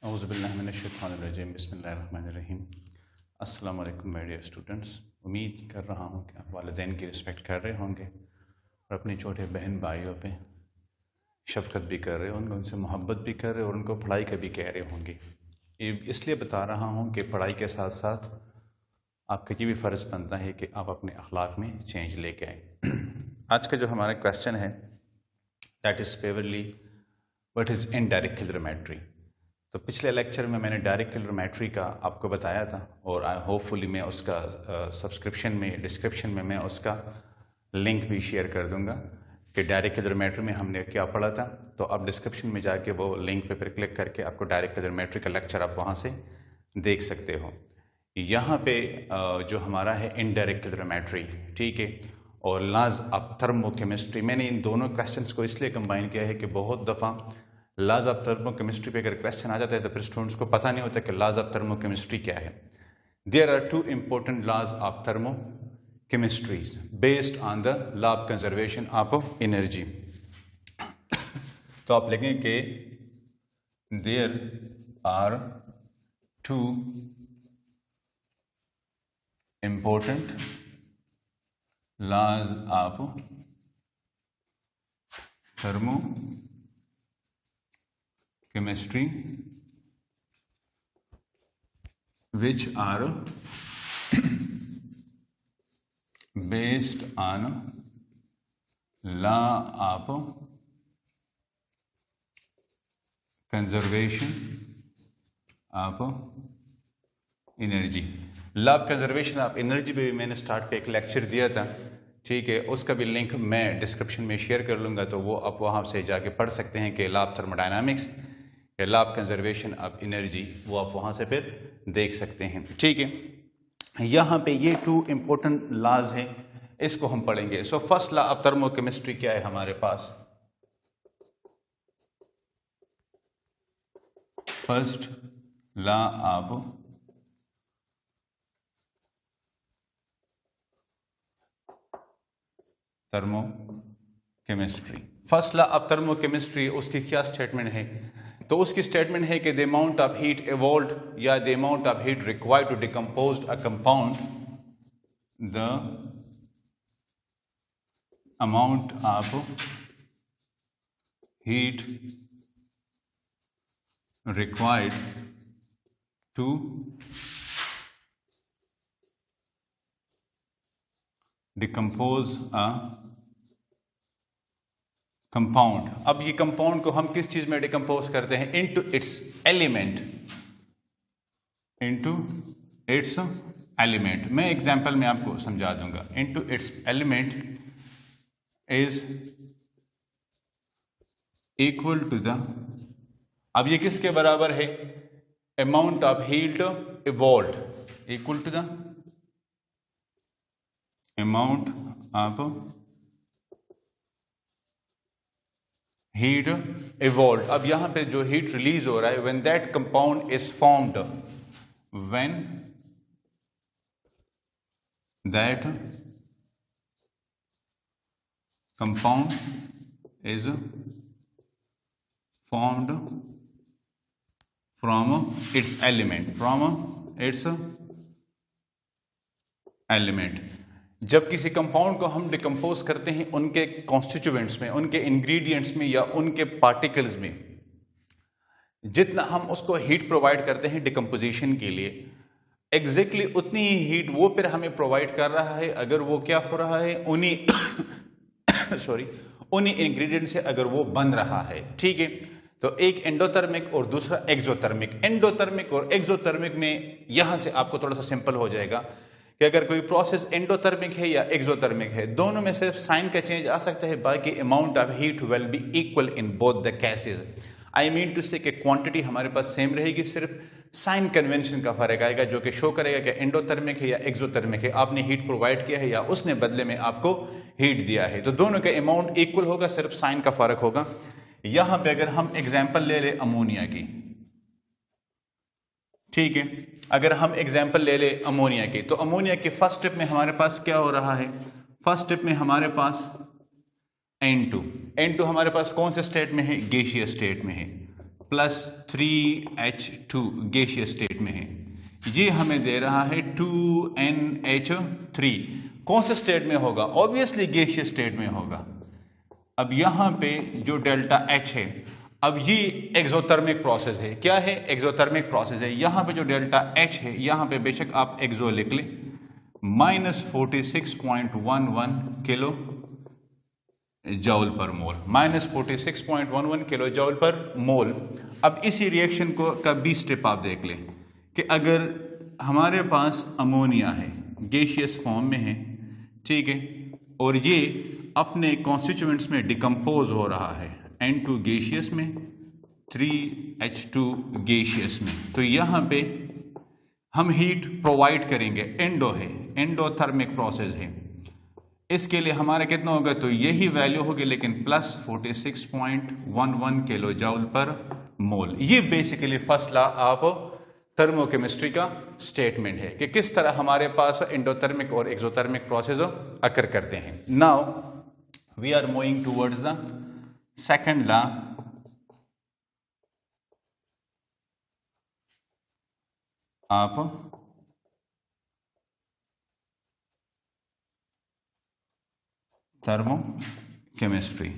औज़ुबिल्लाहिमिनश्शैतानिर्रजीम बिस्मिल्लाहिर्रहमानिर्रहीम। अस्सलाम वालेकुम माय डियर स्टूडेंट्स। उम्मीद कर रहा हूँ कि आप वालिदैन की रिस्पेक्ट कर रहे होंगे और अपने छोटे बहन भाइयों पे शफ़क़त भी कर रहे होंगे, उनसे मोहब्बत भी कर रहे और उनको पढ़ाई का भी कह रहे होंगे। ये इसलिए बता रहा हूँ कि पढ़ाई के साथ साथ आपका ये भी फ़र्ज़ बनता है कि आप अपने अखलाक में चेंज लेके आए। आज का जो हमारा क्वेश्चन है that is favourably what is indirect calorimetry. तो पिछले लेक्चर में मैंने डायरेक्ट कैलोरीमेट्री का आपको बताया था और होपफुली मैं उसका सब्सक्रिप्शन में डिस्क्रिप्शन में मैं उसका लिंक भी शेयर कर दूंगा कि डायरेक्ट कैलोरीमेट्री में हमने क्या पढ़ा था। तो आप डिस्क्रिप्शन में जाके वो लिंक पे फिर क्लिक करके आपको डायरेक्ट कैलोरीमेट्री का लेक्चर आप वहाँ से देख सकते हो। यहाँ पे जो हमारा है इनडायरेक्ट कैलोरीमेट्री, ठीक है, और लॉज ऑफ थर्मोकेमिस्ट्री, मैंने इन दोनों क्वेश्चंस को इसलिए कंबाइन किया है कि बहुत दफ़ा लॉज ऑफ थर्मोकेमिस्ट्री पे अगर क्वेश्चन आ जाता है तो फिर स्टूडेंट्स को पता नहीं होता कि लॉज ऑफ थर्मोकेमिस्ट्री क्या है। There are two important laws of thermochemistry based on the law of conservation of energy. तो आप लिखें कि there are two important laws of thermochemistry which are based on law of conservation of energy। Law of conservation of energy पे भी मैंने start पे एक lecture दिया था, ठीक है, उसका भी लिंक मैं डिस्क्रिप्शन में शेयर कर लूँगा, तो वो आप वहाँ से जाके पढ़ सकते हैं कि लॉ ऑफ थर्मोडायनामिक्स या law of conservation of energy, वो आप वहाँ से फिर देख सकते हैं, ठीक है। यहाँ पे ये टू इम्पोर्टेंट लॉज हैं, इसको हम पढ़ेंगे। So first law of thermochemistry क्या है हमारे पास? First law of thermochemistry, first law of thermochemistry, उसकी क्या स्टेटमेंट है? तो उसकी स्टेटमेंट है कि the amount of heat evolved या the amount of heat required to decompose a compound, the amount of heat required to decompose a compound. अब ये कंपाउंड को हम किस चीज में डिकम्पोज करते हैं? Into its element, into its element. मैं एग्जांपल में आपको समझा दूंगा। Into its element is equal to the, अब ये किसके बराबर है? Amount of heat evolved equal to the amount of heat evolved. अब यहां पे जो हीट रिलीज हो रहा है, when that compound is formed, when that compound is formed from its element, from its element. जब किसी कंपाउंड को हम डिकम्पोज करते हैं उनके कॉन्स्टिट्यूएंट्स में, उनके इंग्रेडिएंट्स में या उनके पार्टिकल्स में, जितना हम उसको हीट प्रोवाइड करते हैं डिकम्पोजिशन के लिए, एग्जैक्टली उतनी ही हीट वो फिर हमें प्रोवाइड कर रहा है अगर वो क्या हो रहा है, उन्हीं इंग्रेडिएंट से अगर वो बन रहा है, ठीक है। तो एक एंडोथर्मिक और दूसरा एक्सोथर्मिक। एंडोथर्मिक और एक्सोथर्मिक में यहां से आपको थोड़ा सा सिंपल हो जाएगा कि अगर कोई प्रोसेस एंडोथर्मिक है या एक्सोथर्मिक है, दोनों में सिर्फ साइन का चेंज आ सकता है, बाकी amount of heat will be equal in both the cases. I mean to say कि क्वांटिटी हमारे पास सेम रहेगी, सिर्फ साइन कन्वेंशन का फर्क आएगा जो कि शो करेगा कि एंडोथर्मिक है या एक्सोथर्मिक है, आपने हीट प्रोवाइड किया है या उसने बदले में आपको हीट दिया है। तो दोनों का अमाउंट इक्वल होगा, सिर्फ साइन का फर्क होगा। यहां पे अगर हम एग्जाम्पल ले ले अमोनिया की, ठीक है, अगर हम एग्जाम्पल ले ले अमोनिया की, तो अमोनिया के फर्स्ट स्टेप में हमारे पास क्या हो रहा है? फर्स्ट स्टेप में हमारे पास N2 हमारे पास कौन से स्टेट में है? गैसियस स्टेट में है। प्लस 3H2 गैसियस स्टेट में है, ये हमें दे रहा है 2NH3। कौन से स्टेट में होगा? ऑब्वियसली गैसियस स्टेट में होगा। अब यहां पे जो डेल्टा H है, अब ये एक्सोथर्मिक प्रोसेस है। क्या है? एक्सोथर्मिक प्रोसेस है। यहां पे जो डेल्टा H है, यहां पे बेशक आप एक्सो लिख ले, -46.11 किलो जॉल पर मोल, -46.11 किलो जॉल पर मोल। अब इसी रिएक्शन को का बी स्टेप आप देख लें कि अगर हमारे पास अमोनिया है, गैसियस फॉर्म में है, ठीक है, और ये अपने कॉन्स्टिट्यूएंट्स में डिकम्पोज हो रहा है, N2 गैसियस में, 3H2 गैसियस में, तो यहां पे हम हीट प्रोवाइड करेंगे। एंडो है, एंडोथर्मिक प्रोसेस है। इसके लिए हमारा कितना होगा? तो यही वैल्यू होगी, लेकिन प्लस 46.11 किलो जॉल पर मोल। ये basically first law of thermochemistry का स्टेटमेंट है कि किस तरह हमारे पास एंडोथर्मिक और एक्सोथर्मिक प्रोसेस अकर करते हैं। Now we are moving towards the second law of thermochemistry.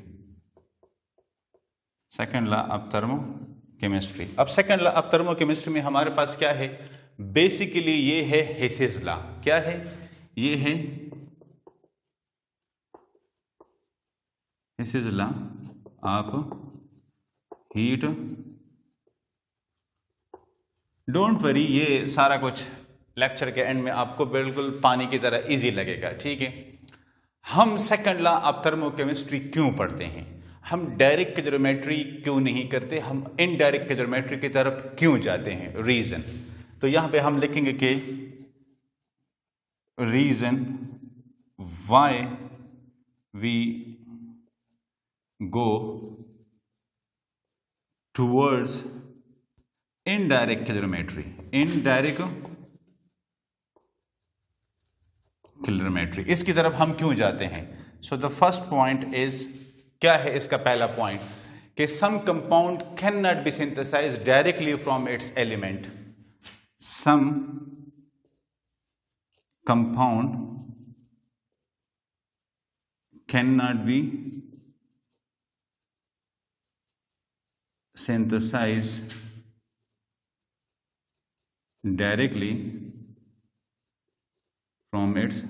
Second law of thermochemistry. अब सेकंड लॉ ऑफ थर्मोकेमिस्ट्री में हमारे पास क्या है? बेसिकली ये है हेसेस लॉ। क्या है? ये है Hess's law of heat. Don't worry, ये सारा कुछ लेक्चर के एंड में आपको बिल्कुल पानी की तरह इजी लगेगा, ठीक है। हम सेकंड लॉ ऑफ थर्मोकेमिस्ट्री क्यों पढ़ते हैं? हम डायरेक्ट कैलोरीमेट्री क्यों नहीं करते? हम इनडायरेक्ट कैलोरीमेट्री की तरफ क्यों जाते हैं? रीजन, तो यहां पे हम लिखेंगे कि reason why we go towards indirect calorimetry. Indirect calorimetry, इसकी तरफ हम क्यों जाते हैं? So the first point is, क्या है इसका पहला पॉइंट? कि some compound can not be synthesised directly from its element. Some compound can not be synthesised directly from its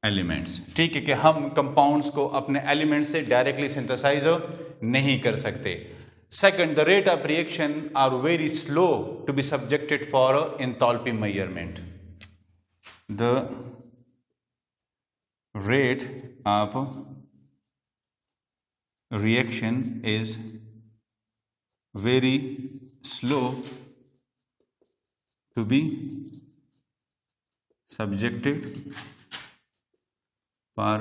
elements. ठीक है कि हम कंपाउंड्स को अपने एलिमेंट से डायरेक्टली सिंथेसाइज नहीं कर सकते। Second, the rate of reaction are very slow to be subjected for enthalpy measurement. The rate of reaction is very slow to be subjected for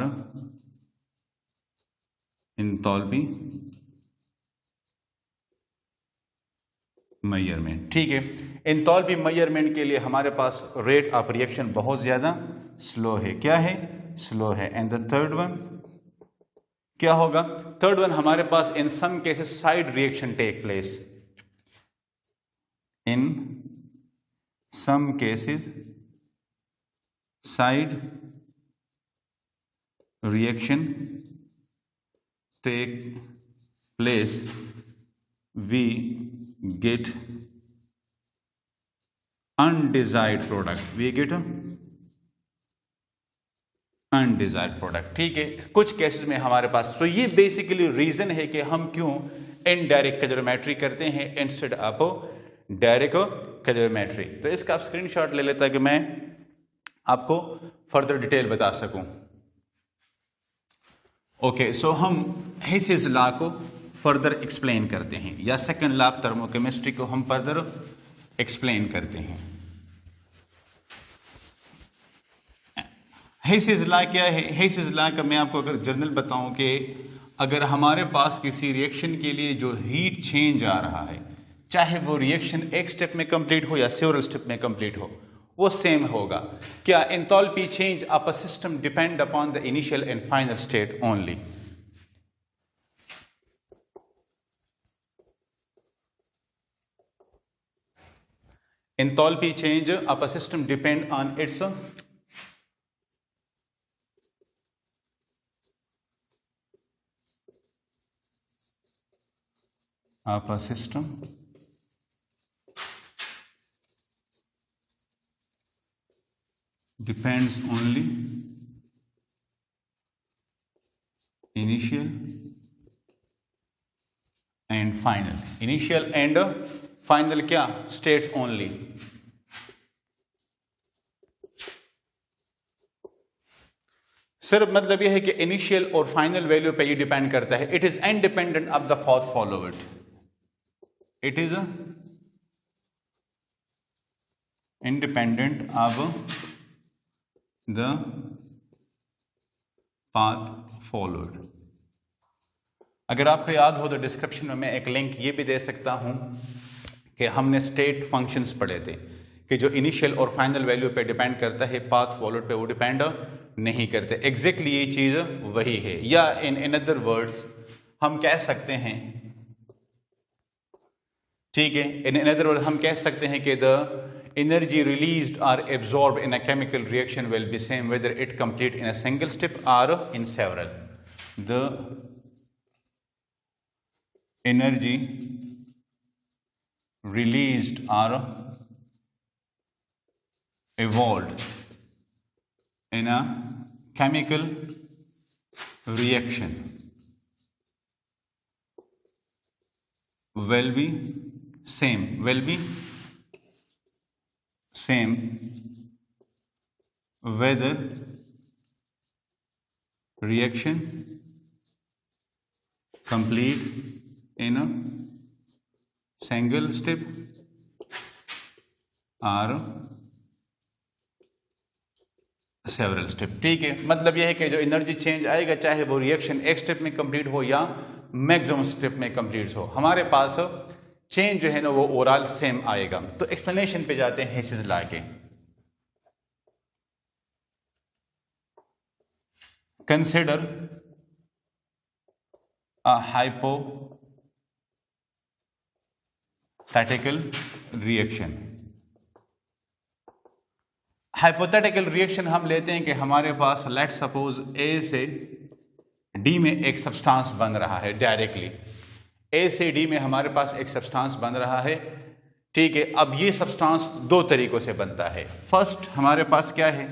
enthalpy measurement. ठीक है, enthalpy measurement के लिए हमारे पास rate of reaction बहुत ज्यादा slow है। क्या है? स्लो है। एंड द थर्ड वन क्या होगा? थर्ड वन हमारे पास in some cases side reaction take place. In some cases side reaction take place, we get undesired product, we get undesired product। ठीक है, कुछ केसेस में हमारे पास। तो ये बेसिकली रीजन है कि हम क्यों इनडायरेक्ट कैलोरीमेट्री करते हैं इंस्टेड ऑफ डायरेक्ट कैलोरीमेट्री। तो इसका आप स्क्रीनशॉट ले लेता है कि मैं आपको फर्दर डिटेल बता सकूं। ओके, सो हम हेसेस लॉ को फर्दर एक्सप्लेन करते हैं, या सेकंड लॉ ऑफ थर्मोकेमिस्ट्री को हम फर्दर एक्सप्लेन करते हैं। हेसेस लॉ क्या है? हेसेस लॉ का मैं आपको अगर जनरल बताऊं कि अगर हमारे पास किसी रिएक्शन के लिए जो हीट चेंज आ रहा है, चाहे वो रिएक्शन एक स्टेप में कंप्लीट हो या सेवरल स्टेप में कंप्लीट हो, वो सेम होगा। क्या? Enthalpy change of a system depend upon the initial and final state only. enthalpy change of a system depend on its depends only initial and final. Initial and final क्या? States only. सिर्फ मतलब यह है कि initial और final value पे ये depend करता है. It is independent of the path followed. It is independent of the path followed. अगर आपको याद हो तो डिस्क्रिप्शन में मैं एक लिंक ये भी दे सकता हूं कि हमने स्टेट फंक्शंस पढ़े थे कि जो इनिशियल और फाइनल वैल्यू पे डिपेंड करता है, पाथ फॉलोवर्ड पे वो डिपेंड नहीं करते. एग्जैक्टली ये चीज वही है. या इन अदर वर्ड्स हम कह सकते हैं, ठीक है, इन अदर वर्ड्स हम कह सकते हैं कि the energy released or absorbed in a chemical reaction will be same whether it complete in a single step or in several. The energy released or evolved in a chemical reaction will be same whether reaction complete in a single step or several step. ठीक है, मतलब यह है कि जो energy change आएगा चाहे वो रिएक्शन एक स्टेप में कंप्लीट हो या मैक्सिमम स्टेप में कंप्लीट हो, हमारे पास चेंज जो है ना वो ओवरऑल सेम आएगा. तो एक्सप्लेनेशन पे जाते हैं हिसेस लॉ के. Consider a hypothetical reaction. Hypothetical reaction हम लेते हैं कि हमारे पास लेट सपोज ए से डी में एक सब्सटेंस बन रहा है. डायरेक्टली ए से डी में हमारे पास एक सब्सटेंस बन रहा है. ठीक है, अब ये सब्सटेंस दो तरीकों से बनता है. फर्स्ट हमारे पास क्या है?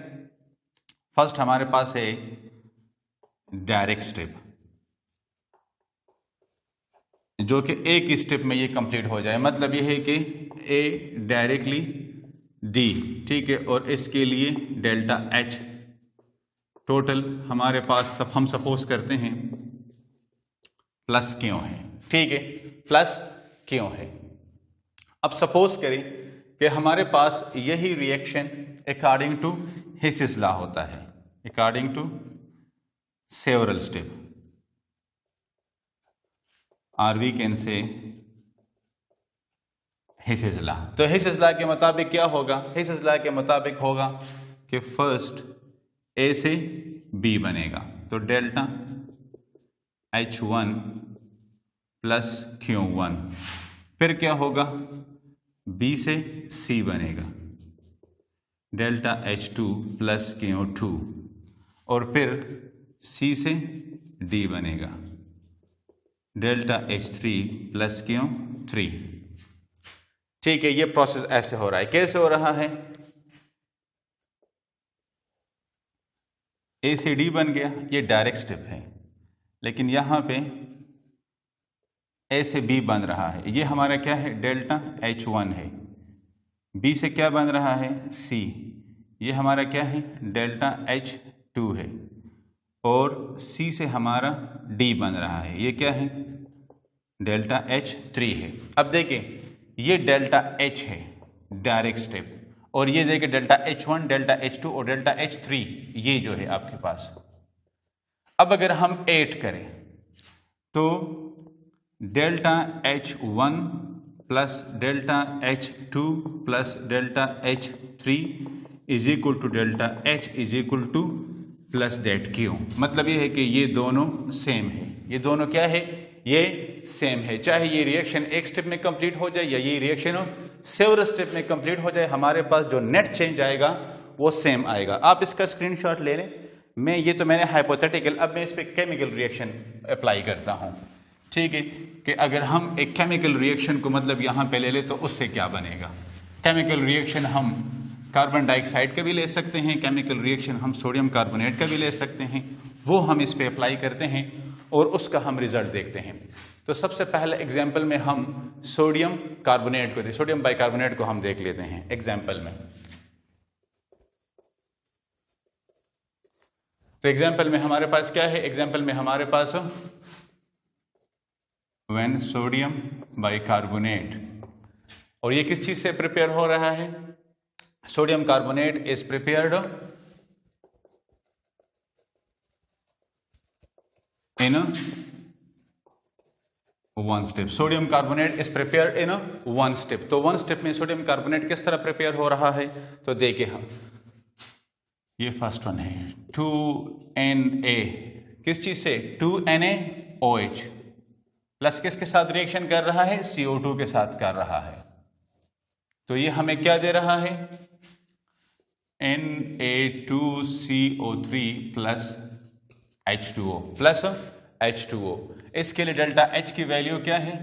फर्स्ट हमारे पास है डायरेक्ट स्टेप, जो कि एक ही स्टेप में ये कंप्लीट हो जाए. मतलब ये है कि ए डायरेक्टली डी, ठीक है, और इसके लिए डेल्टा एच टोटल हमारे पास हम सपोज करते हैं प्लस क्यों है. ठीक है, प्लस क्यों है. अब सपोज करें कि हमारे पास यही reaction according to Hess's law होता है, अकॉर्डिंग टू सेवरल स्टेप, और we can say Hess's law. तो हिसेस लॉ के मुताबिक क्या होगा? हिसेस लॉ के मुताबिक होगा कि फर्स्ट ए से बी बनेगा, तो डेल्टा H1 प्लस Q1. फिर क्या होगा? बी से सी बनेगा, डेल्टा H2 प्लस Q2. और फिर सी से डी बनेगा, डेल्टा H3 प्लस Q3. ठीक है, ये प्रोसेस ऐसे हो रहा है. कैसे हो रहा है? ए से डी बन गया, ये डायरेक्ट स्टेप है, लेकिन यहां पे ए से बी बन रहा है. ये हमारा क्या है? डेल्टा H1 है. बी से क्या बन रहा है? सी. ये हमारा क्या है? डेल्टा H2 है. और सी से हमारा डी बन रहा है, ये क्या है? डेल्टा H3 है. अब देखिए, ये डेल्टा H है डायरेक्ट स्टेप, और ये देखिए डेल्टा H1, डेल्टा H2 और डेल्टा H3, ये जो है आपके पास. अब अगर हम ऐड करें तो delta H1 plus delta H2 plus delta H3 is equal to delta H is equal to plus that Q. मतलब ये है कि ये दोनों सेम है. ये दोनों क्या है? ये सेम है. चाहे ये रिएक्शन एक स्टेप में कंप्लीट हो जाए या ये रिएक्शन सेवर स्टेप में कंप्लीट हो जाए, हमारे पास जो नेट चेंज आएगा वो सेम आएगा। आप इसका स्क्रीनशॉट ले लें। मैंने हाइपोथेटिकल, अब मैं इस पर केमिकल रिएक्शन अप्लाई करता हूं। ठीक है, कि अगर हम एक केमिकल रिएक्शन को मतलब यहां पे ले ले तो उससे क्या बनेगा। केमिकल रिएक्शन हम कार्बन डाइऑक्साइड का भी ले सकते हैं, केमिकल रिएक्शन हम सोडियम कार्बोनेट का भी ले सकते हैं, वो हम इस पे अप्लाई करते हैं और उसका हम रिजल्ट देखते हैं। तो सबसे पहले एग्जाम्पल में हम सोडियम कार्बोनेट को, सोडियम बाइकार्बोनेट को हम देख लेते हैं एग्जाम्पल में। तो एग्जाम्पल में हमारे पास क्या है, एग्जाम्पल में हमारे पास व्हेन सोडियम बाइकार्बोनेट, और ये किस चीज से प्रिपेयर हो रहा है, sodium carbonate is prepared in one step. Sodium carbonate is prepared in one step. तो वन स्टेप में सोडियम कार्बोनेट किस तरह प्रिपेयर हो रहा है, तो देखिए हम, ये फर्स्ट वन है 2Na, किस चीज से, 2NaOH प्लस किसके साथ रिएक्शन कर रहा है, CO2 के साथ कर रहा है। तो ये हमें क्या दे रहा है, Na2CO3 प्लस H2O। इसके लिए डेल्टा H की वैल्यू क्या है,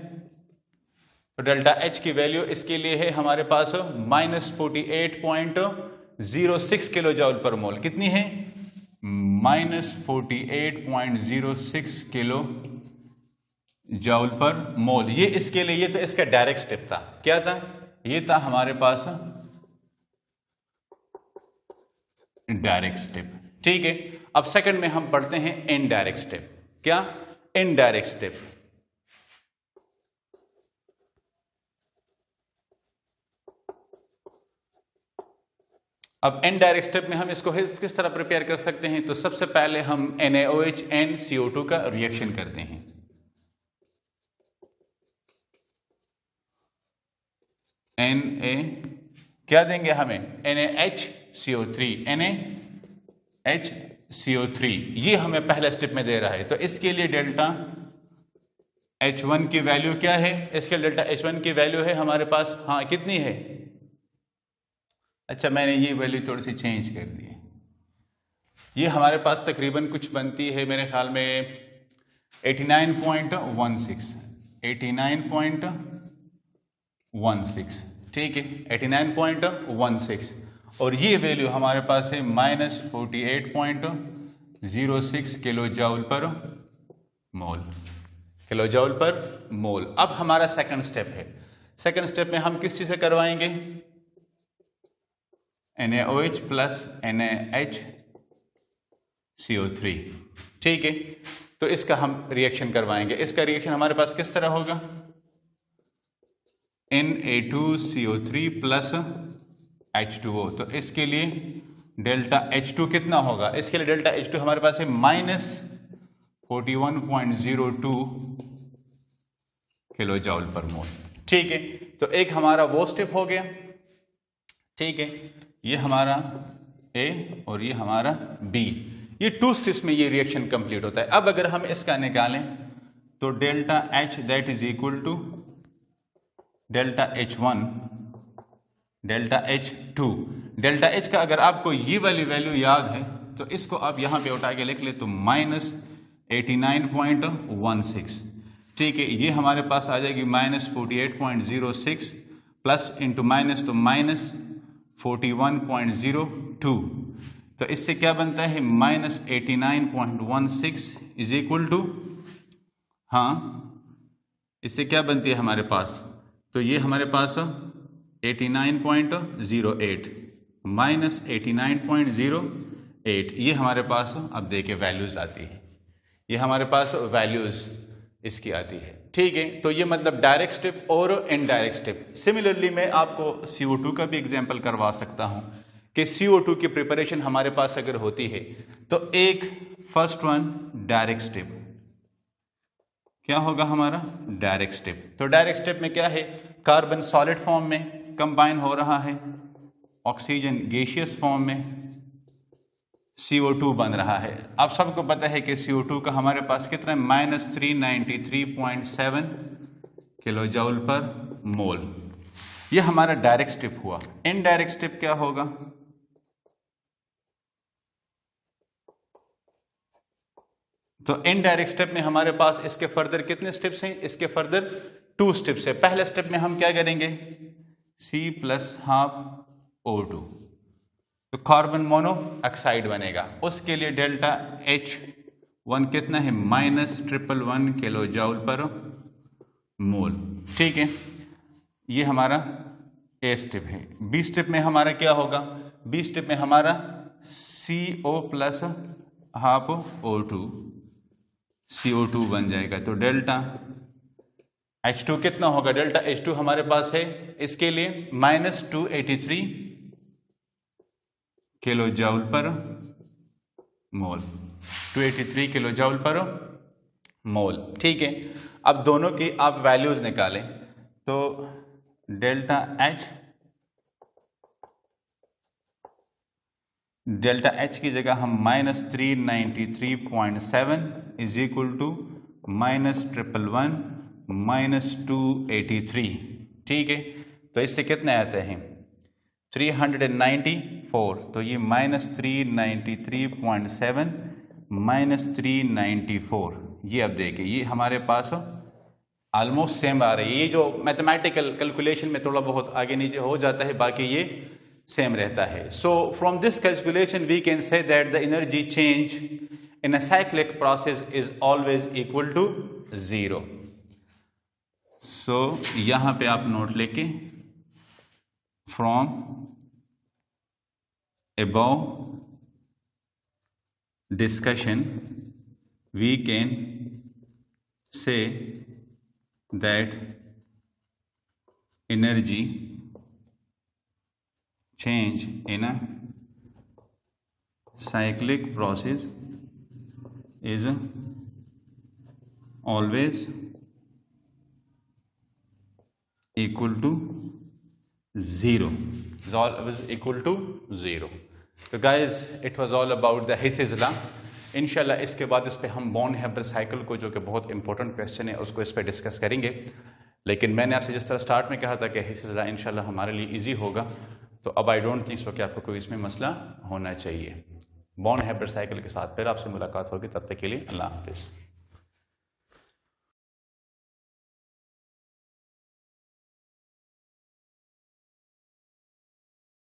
तो डेल्टा H की वैल्यू इसके लिए है हमारे पास -48.06 किलो जूल पर मोल। कितनी है, -48.06 किलो जूल पर मोल। ये इसके लिए, ये तो इसका डायरेक्ट स्टेप था। क्या था, ये था हमारे पास डायरेक्ट स्टेप। ठीक है, अब सेकंड में हम पढ़ते हैं इनडायरेक्ट स्टेप। क्या, इनडायरेक्ट स्टेप। अब इनडायरेक्ट स्टेप में हम इसको किस तरह प्रिपेयर कर सकते हैं, तो सबसे पहले हम NaOH and CO2 का रिएक्शन करते हैं। Na क्या देंगे हमें, NaHCO3, ये हमें पहले स्टेप में दे रहा है। तो इसके लिए डेल्टा H1 की वैल्यू क्या है, इसके डेल्टा H1 की वैल्यू है हमारे पास, हाँ कितनी है, अच्छा मैंने ये वैल्यू थोड़ी सी चेंज कर दी है, ये हमारे पास तकरीबन कुछ बनती है मेरे ख्याल में 89.16। ठीक है, 89.16, और ये वैल्यू हमारे पास है -48.06 किलो जूल पर मोल। अब हमारा सेकंड स्टेप है। सेकंड स्टेप में हम किस चीज से करवाएंगे, NaOH प्लस NaHCO3। ठीक है, तो इसका हम रिएक्शन करवाएंगे। इसका रिएक्शन हमारे पास किस तरह होगा, Na2CO3 प्लस H2O। तो इसके लिए डेल्टा H2 कितना होगा, इसके लिए डेल्टा H2 हमारे पास है -41.02 किलो जूल पर मोल। ठीक है, तो एक हमारा वो स्टेप हो गया। ठीक है, ये हमारा A और ये हमारा B, ये 2 स्टेप्स में ये रिएक्शन कंप्लीट होता है। अब अगर हम इसका निकालें तो delta H that is equal to delta H1 delta H2। Delta H का अगर आपको ये वाली वैल्यू याद है तो इसको आप यहां पे उठा के लिख ले तो -89.16। ठीक है, ये हमारे पास आ जाएगी -48.06 प्लस इंटू माइनस तो -41.02। तो इससे क्या बनता है, -89.16 इज इक्वल टू, हाँ इससे क्या बनती है हमारे पास, तो ये हमारे पास 89.08 -89.08, ये हमारे पास अब देखिए वैल्यूज आती है, ये हमारे पास वैल्यूज इसकी आती है। ठीक है, तो ये मतलब डायरेक्ट स्टेप और इनडायरेक्ट स्टेप। सिमिलरली मैं आपको CO2 का भी एग्जांपल करवा सकता हूं कि CO2 की प्रिपरेशन हमारे पास अगर होती है तो एक फर्स्ट वन डायरेक्ट स्टेप, क्या होगा हमारा डायरेक्ट स्टेप। तो डायरेक्ट स्टेप में क्या है, कार्बन सॉलिड फॉर्म में कंबाइन हो रहा है, ऑक्सीजन गैसियस फॉर्म में, CO2 बन रहा है। आप सबको पता है कि CO2 का हमारे पास कितना है, -393.7 किलो जूल पर मोल। ये हमारा डायरेक्ट स्टेप हुआ। इनडायरेक्ट स्टेप क्या होगा? तो इनडायरेक्ट स्टेप में हमारे पास इसके फर्दर कितने स्टेप्स हैं? इसके फर्दर 2 स्टेप्स है। पहले स्टेप में हम क्या करेंगे? C प्लस हाफ O2, तो कार्बन मोनोऑक्साइड बनेगा। उसके लिए डेल्टा H1 कितना है? -111 किलो जूल पर मोल। ठीक है, ये हमारा ए स्टेप है। बी स्टेप में हमारा क्या होगा? बी स्टेप में हमारा CO plus half O2 CO2 बन जाएगा। तो डेल्टा H2 कितना होगा? डेल्टा H2 हमारे पास है इसके लिए -283 किलो जूल पर मोल, 283 किलो जूल पर मोल। ठीक है, अब दोनों की आप वैल्यूज निकालें तो डेल्टा H की जगह हम -393.7 इज इक्वल टू -111 -283। ठीक है, तो इससे कितने आते हैं? 394। तो ये -393.7 -394, ये अब देखिए ये हमारे पास ऑलमोस्ट सेम आ रही है। ये जो मैथमेटिकल कैलकुलेशन में थोड़ा बहुत आगे नीचे हो जाता है, बाकी ये सेम रहता है। So from this calculation we can say that the energy change in a cyclic process is always equal to 0। सो यहां पे आप नोट लेके from above discussion we can say that energy change in a cyclic process is always equal to 0, is always equal to 0। तो guys it was all about the hisses law. इंशाल्लाह इसके बाद इस पे हम बॉर्न हेबर साइकिल को, जो कि बहुत इंपॉर्टेंट क्वेश्चन है, उसको इस पे डिस्कस करेंगे। लेकिन मैंने आपसे जिस तरह स्टार्ट में कहा था कि हिसेस लॉ इंशाल्लाह हमारे लिए इजी होगा, तो अब आई डोंट थिंक सो कि आपको कोई इसमें मसला होना चाहिए। बॉर्न हेबर साइकिल के साथ फिर आपसे मुलाकात होगी, तब तक के लिए अल्लाह हाफिज़।